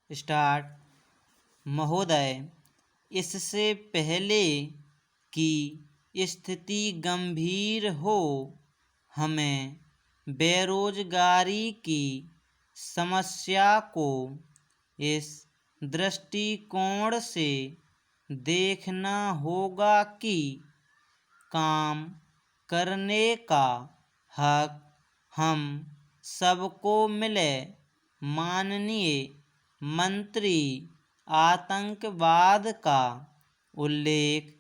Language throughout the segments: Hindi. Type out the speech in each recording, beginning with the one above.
स्टार्ट। महोदय, इससे पहले कि स्थिति गंभीर हो, हमें बेरोजगारी की समस्या को इस दृष्टिकोण से देखना होगा कि काम करने का हक हम सबको मिले। माननीय मंत्री आतंकवाद का उल्लेख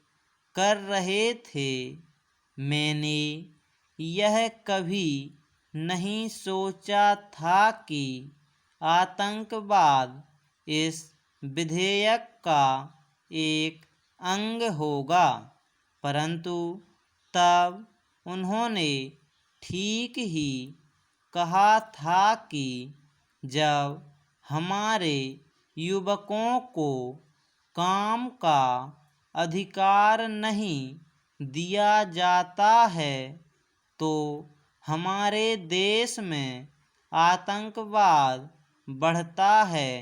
कर रहे थे। मैंने यह कभी नहीं सोचा था कि आतंकवाद इस विधेयक का एक अंग होगा, परंतु तब उन्होंने ठीक ही कहा था कि जब हमारे युवकों को काम का अधिकार नहीं दिया जाता है तो हमारे देश में आतंकवाद बढ़ता है।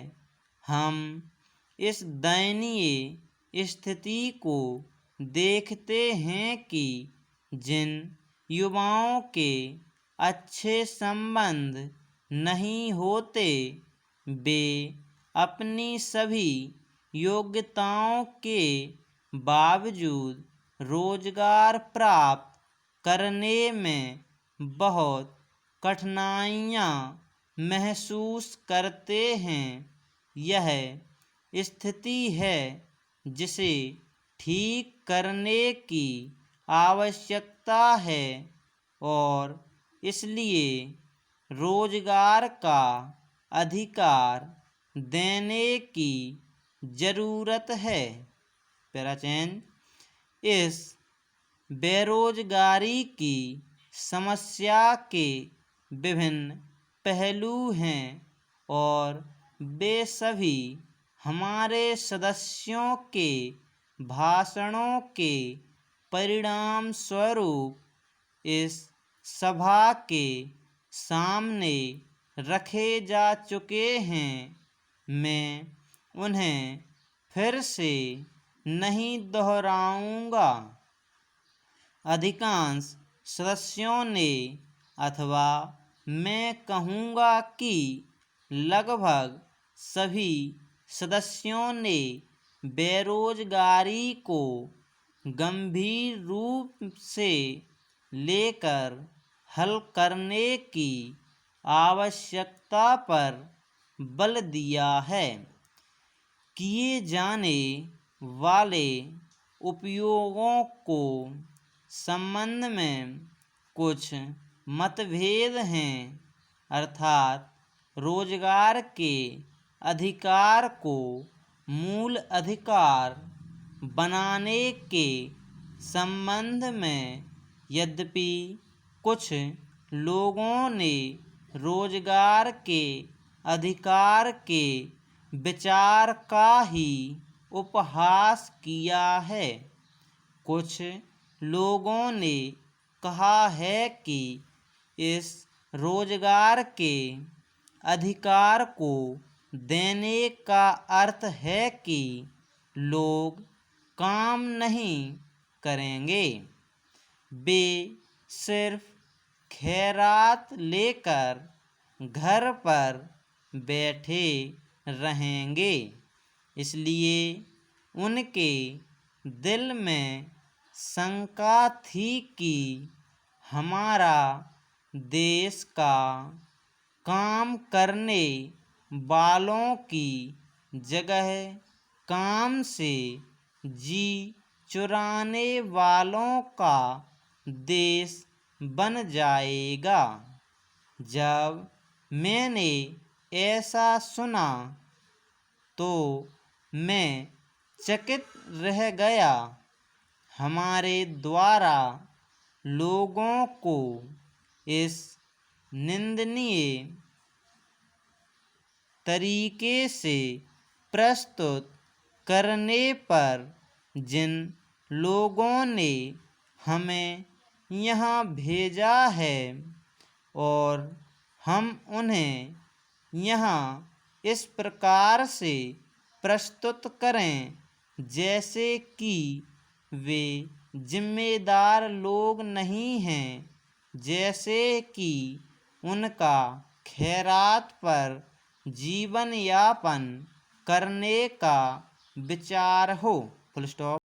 हम इस दयनीय स्थिति को देखते हैं कि जिन युवाओं के अच्छे संबंध नहीं होते, वे अपनी सभी योग्यताओं के बावजूद रोजगार प्राप्त करने में बहुत कठिनाइयाँ महसूस करते हैं। यह स्थिति है जिसे ठीक करने की आवश्यकता है और इसलिए रोजगार का अधिकार देने की जरूरत है। पैराचेन। इस बेरोजगारी की समस्या के विभिन्न पहलू हैं और वे सभी हमारे सदस्यों के भाषणों के परिणाम स्वरूप इस सभा के सामने रखे जा चुके हैं। मैं उन्हें फिर से नहीं दोहराऊंगा। अधिकांश सदस्यों ने, अथवा मैं कहूँगा कि लगभग सभी सदस्यों ने बेरोजगारी को गंभीर रूप से लेकर हल करने की आवश्यकता पर बल दिया है। किए जाने वाले उपयोगों को संबंध में कुछ मतभेद हैं, अर्थात रोजगार के अधिकार को मूल अधिकार बनाने के संबंध में। यद्यपि कुछ लोगों ने रोजगार के अधिकार के विचार का ही उपहास किया है। कुछ लोगों ने कहा है कि इस रोजगार के अधिकार को देने का अर्थ है कि लोग काम नहीं करेंगे, वे सिर्फ खैरात लेकर घर पर बैठे रहेंगे। इसलिए उनके दिल में शंका थी कि हमारा देश का काम करने वालों की जगह काम से जी चुराने वालों का देश बन जाएगा। जब मैंने ऐसा सुना तो मैं चकित रह गया। हमारे द्वारा लोगों को इस निंदनीय तरीके से प्रस्तुत करने पर जिन लोगों ने हमें यहाँ भेजा है और हम उन्हें यहाँ इस प्रकार से प्रस्तुत करें जैसे कि वे जिम्मेदार लोग नहीं हैं, जैसे कि उनका खैरात पर जीवन यापन करने का विचार हो। Full stop.